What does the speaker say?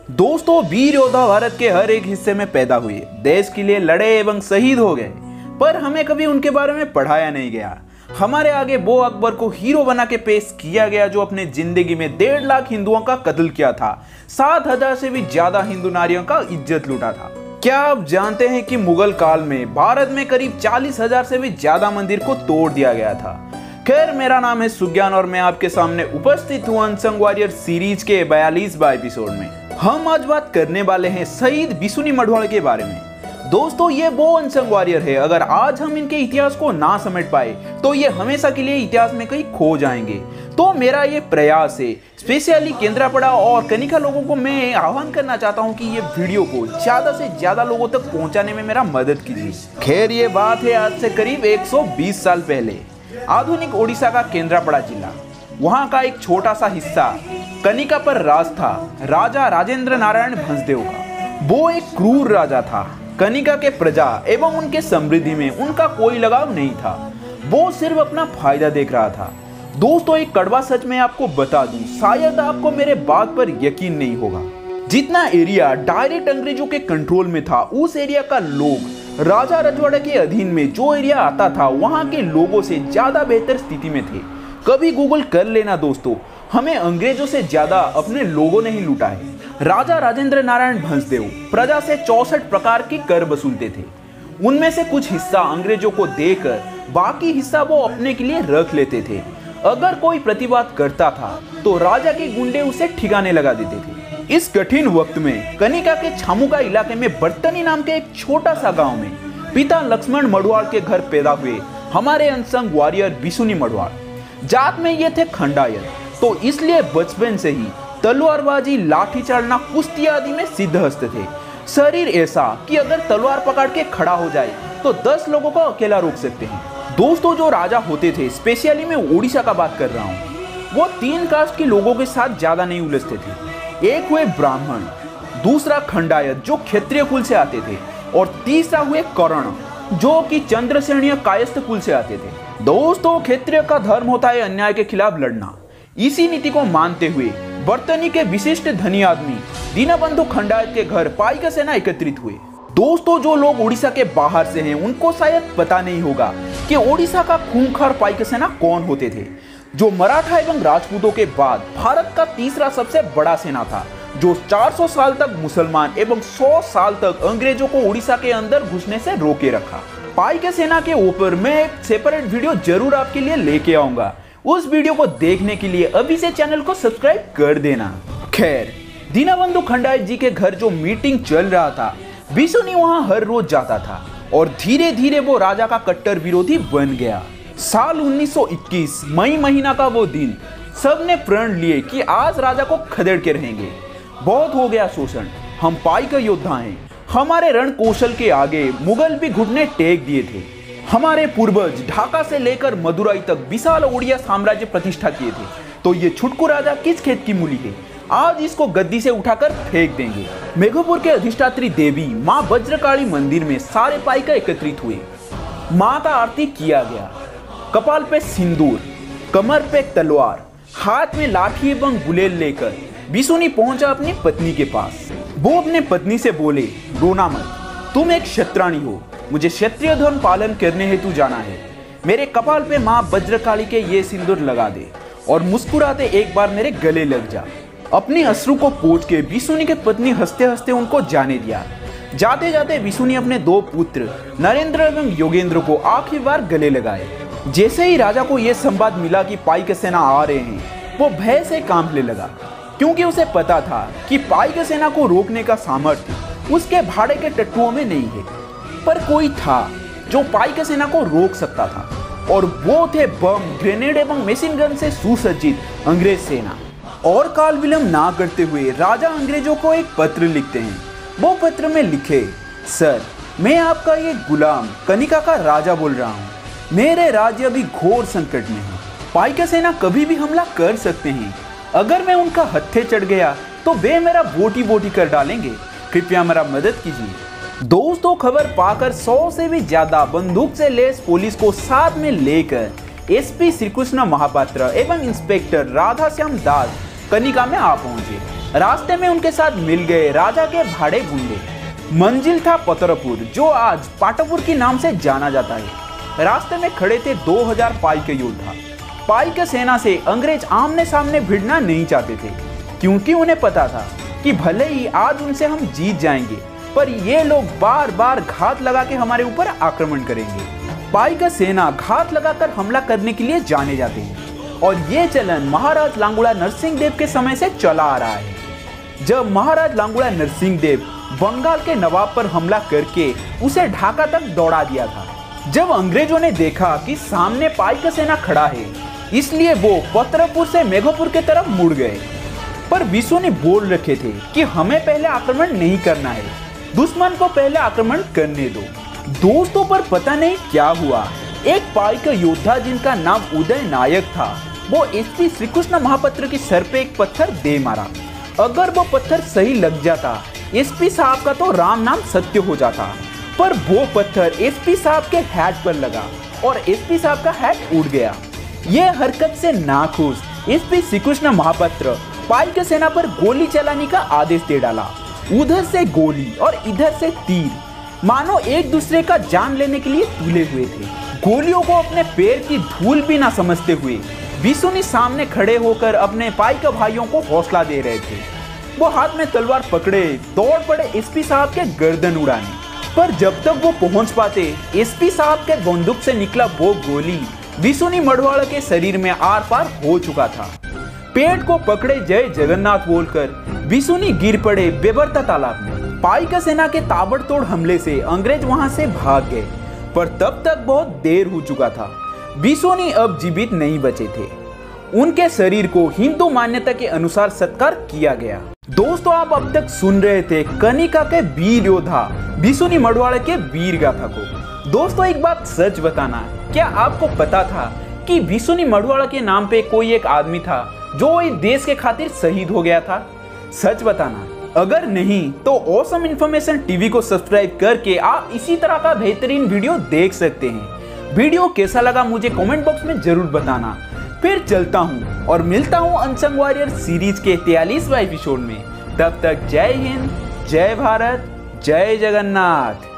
दोस्तों, वीर योद्धा भारत के हर एक हिस्से में पैदा हुए, देश के लिए लड़े एवं शहीद हो गए, पर हमें कभी उनके बारे में पढ़ाया नहीं गया। हमारे आगे वो अकबर को हीरो बना के पेश किया गया जो अपने जिंदगी में 1.5 लाख हिंदुओं का कत्ल किया था, 7,000 से भी ज्यादा हिंदू नारियों का इज्जत लूटा था। क्या आप जानते हैं कि मुगल काल में भारत में करीब 40,000 से भी ज्यादा मंदिर को तोड़ दिया गया था। खैर, मेरा नाम है सुज्ञान और मैं आपके सामने उपस्थित हूँ अनसंग वॉरियर सीरीज के 42वां एपिसोड में। हम आज बात करने वाले हैं शहीद बिशुनी मडवाल के बारे में। दोस्तों, ये वो अनसंग वॉरियर है, अगर आज हम इनके इतिहास को ना समझ पाए तो ये हमेशा के लिए इतिहास में कहीं खो जाएंगे। तो मेरा ये प्रयास है, स्पेशली केंद्रापड़ा और कनिका लोगों को मैं आह्वान करना चाहता हूँ कि ये वीडियो को ज्यादा से ज्यादा लोगों तक पहुँचाने में मेरा मदद कीजिए। खैर, ये बात है आज से करीब 120 साल पहले आधुनिक ओडिशा का केंद्रापड़ा जिला, वहाँ का एक छोटा सा हिस्सा कनिका पर राज था राजा राजेंद्र नारायण भंसदेव का। वो एक क्रूर राजा था। कनिका के प्रजा एवं उनके समृद्धि में उनका कोई लगाव नहीं था, वो सिर्फ अपना फायदा देख रहा था। दोस्तों, एक कड़वा सच मैं आपको बता दूं, शायद आपको मेरे बात पर यकीन नहीं होगा। जितना एरिया डायरेक्ट अंग्रेजों के कंट्रोल में था, उस एरिया का लोग राजा रजवाड़ा के अधीन में जो एरिया आता था, वहां के लोगों से ज्यादा बेहतर स्थिति में थे। कभी गूगल कर लेना दोस्तों, हमें अंग्रेजों से ज्यादा अपने लोगों ने ही लूटा है। राजा राजेंद्र नारायण भंसदेव प्रजा से 64 प्रकार के कर वसूलते थे। उनमें से कुछ हिस्सा अंग्रेजों को देकर बाकी हिस्सा वो अपने के लिए रख लेते थे। अगर कोई प्रतिवाद करता था तो राजा के गुंडे उसे ठिकाने लगा देते थे। इस कठिन वक्त में कनिका के छामुका इलाके में बर्तनी नाम के एक छोटा सा गांव में पिता लक्ष्मण मडवाल के घर पैदा हुए हमारे अनसंग वॉरियर बिशुनी मडवाल। जात में ये थे खंडायत, तो इसलिए बचपन से ही तलवारबाजी, लाठी चढ़ना, कुश्ती आदि में सिद्धहस्त थे। शरीर ऐसा कि अगर तलवार पकड़ के खड़ा हो जाए तो 10 लोगों को अकेला रोक सकते हैं। दोस्तों, जो राजा होते थे, स्पेशली मैं उड़ीसा का बात कर रहा हूँ, वो 3 कास्ट के लोगों के साथ ज्यादा नहीं उलझते थे। एक हुए ब्राह्मण, दूसरा खंडायत जो क्षत्रिय कुल से आते थे, और तीसरा हुए कर्ण जो कि चंद्रसेनीय कायस्थ कुल से आते थे। दोस्तों, क्षत्रिय का धर्म होता है अन्याय के खिलाफ लड़ना। इसी नीति को मानते हुए बर्तनी के विशिष्ट धनी आदमी दीनबंधु खंडायत के घर पाइका सेना एकत्रित हुए। दोस्तों, जो लोग उड़ीसा के बाहर से हैं उनको शायद पता नहीं होगा कि उड़ीसा का खूंखार पाइका सेना कौन होते थे, जो मराठा एवं राजपूतों के बाद भारत का तीसरा सबसे बड़ा सेना था, जो 400 साल तक मुसलमान एवं 100 साल तक अंग्रेजों को उड़ीसा के अंदर घुसने से रोके रखा। पाइका सेना के ऊपर मैं एक सेपरेट वीडियो जरूर आपके लिए लेके आऊंगा। उस वीडियो को देखने के लिए अभी से चैनल को सब्सक्राइब कर देना। खैर, दीनबंधु खंडायत जी के घर जो मीटिंग चल रहा था, बिशुनी वहां हर रोज जाता था और धीरे धीरे वो राजा का कट्टर विरोधी बन गया। साल 1921 मई महीना का वो दिन, सबने प्रण लिए कि आज राजा को खदेड़ के रहेंगे। बहुत हो गया शोषण, हम पाइका योद्धा हैं। हमारे रण कौशल के आगे मुगल भी घुटने टेक दिए थे। हमारे पूर्वज ढाका से लेकर मदुराई तक विशाल ओडिया साम्राज्य प्रतिष्ठा किए थे, तो ये छुटकू राजा किस खेत की मूली है? आज इसको गद्दी से उठाकर फेंक देंगे। मेघपुर के अधिष्ठात्री देवी माँ वज्रकाली मंदिर में सारे पाइका एकत्रित हुए। माँ का आरती किया गया। कपाल पे सिंदूर, कमर पे तलवार, हाथ में लाठी एवं गुलेल लेकर बिशुनी पहुंचा अपनी पत्नी के पास। वो अपने पत्नी से बोले, रोना मत, तुम एक क्षत्राणी हो, मुझे क्षत्रिय धर्म पालन करने हेतु जाना है। मेरे कपाल पे माँ वज्रकाली के ये सिंदूर लगा दे और मुस्कुराते एक बार मेरे गले लग जा। अपने अश्रु को पोंछ के बिशुनी की पत्नी हंसते हंसते उनको जाने दिया। जाते जाते बिशुनी अपने 2 पुत्र नरेंद्र एवं योगेंद्र को आखिरी बार गले लगाए। जैसे ही राजा को यह संवाद मिला कि पाइका सेना आ रहे हैं, वो भय से कांपने लगा, क्योंकि उसे पता था कि पाइका सेना को रोकने का सामर्थ्य उसके भाड़े के टट्टुओं में नहीं है। पर कोई था जो पाइका सेना को रोक सकता था, और वो थे बम, ग्रेनेड एवं मशीन गन से सुसज्जित अंग्रेज सेना। और काल विलंब ना करते हुए राजा अंग्रेजों को एक पत्र लिखते हैं। वो पत्र में लिखे, सर, मैं आपका ये गुलाम कनिका का राजा बोल रहा हूँ। मेरे राज्य अभी घोर संकट में है। पाइका सेना कभी भी हमला कर सकते हैं। अगर मैं उनका हत्थे चढ़ गया तो वे मेरा बोटी बोटी कर डालेंगे। कृपया मेरा मदद कीजिए। दोस्तों, खबर पाकर 100 से भी ज्यादा बंदूक से लैस पुलिस को साथ में लेकर एसपी श्री कृष्ण महापात्र एवं इंस्पेक्टर राधाश्याम दास कनिका में आ पहुंचे। रास्ते में उनके साथ मिल गए राजा के भाड़े गुंडे। मंजिल था पतरपुर, जो आज पाटपुर के नाम से जाना जाता है। रास्ते में खड़े थे 2000 पाइक योद्धा। पाइक सेना से अंग्रेज आमने सामने भिड़ना नहीं चाहते थे, क्योंकि उन्हें पता था कि भले ही आज उनसे हम जीत जाएंगे, पर ये लोग बार बार घात लगा के हमारे ऊपर आक्रमण करेंगे। पाइक सेना घात लगाकर हमला करने के लिए जाने जाते हैं, और ये चलन महाराज लांगुड़ा नरसिंह देव के समय से चला आ रहा है। जब महाराज लांगुड़ा नरसिंह देव बंगाल के नवाब पर हमला करके उसे ढाका तक दौड़ा दिया था। जब अंग्रेजों ने देखा कि सामने पाइक सेना खड़ा है, इसलिए वो पतरपुर से मेघोपुर के तरफ मुड़ गए। पर विशु ने बोल रखे थे कि हमें पहले आक्रमण नहीं करना है, दुश्मन को पहले आक्रमण करने दो। दोस्तों, पर पता नहीं क्या हुआ, एक पाइक योद्धा जिनका नाम उदय नायक था, वो एसपी श्री कृष्ण महापात्र के सर पे एक पत्थर दे मारा। अगर वो पत्थर सही लग जाता, एसपी साहब का तो राम नाम सत्य हो जाता। पर वो पत्थर एसपी साहब के हैट पर लगा और एसपी साहब का हैट उड़ गया। ये हरकत से नाखुश एसपी श्री कृष्ण महापात्र पाइक सेना पर गोली चलाने का आदेश दे डाला। उधर से गोली और इधर से तीर, मानो एक दूसरे का जान लेने के लिए तुले हुए थे। गोलियों को अपने पैर की धूल भी ना समझते हुए विशु सामने खड़े होकर अपने पाइक भाइयों को हौसला दे रहे थे। वो हाथ में तलवार पकड़े दौड़ पड़े एसपी साहब के गर्दन उड़ाने। पर जब तक वो पहुंच पाते, एसपी साहब के बंदूक से निकला वो गोली विशु मडवाड़ के शरीर में आर पार हो चुका था। पेट को पकड़े जय जगन्नाथ बोलकर विशु गिर पड़े बेबरता तालाब में। पाइक सेना के ताबड़तोड़ हमले से अंग्रेज वहां से भाग गए, पर तब तक बहुत देर हो चुका था। विशु अब जीवित नहीं बचे थे। उनके शरीर को हिंदू मान्यता के अनुसार सत्कार किया गया। दोस्तों, आप अब तक सुन रहे थे कनिका के वीर योद्धा विशु मडवाड़ के वीर गाथा को। दोस्तों, एक बात सच बताना, क्या आपको पता था कि विशु मडवाड़ के नाम पे कोई एक आदमी था जो इस देश के खातिर शहीद हो गया था? सच बताना। अगर नहीं तो ऑसम इन्फॉर्मेशन टीवी को सब्सक्राइब करके आप इसी तरह का बेहतरीन वीडियो देख सकते हैं। वीडियो कैसा लगा मुझे कमेंट बॉक्स में जरूर बताना। फिर चलता हूँ और मिलता हूँ अनसंग वॉरियर सीरीज के 43वां एपिसोड में। तब तक जय हिंद, जय भारत, जय जगन्नाथ।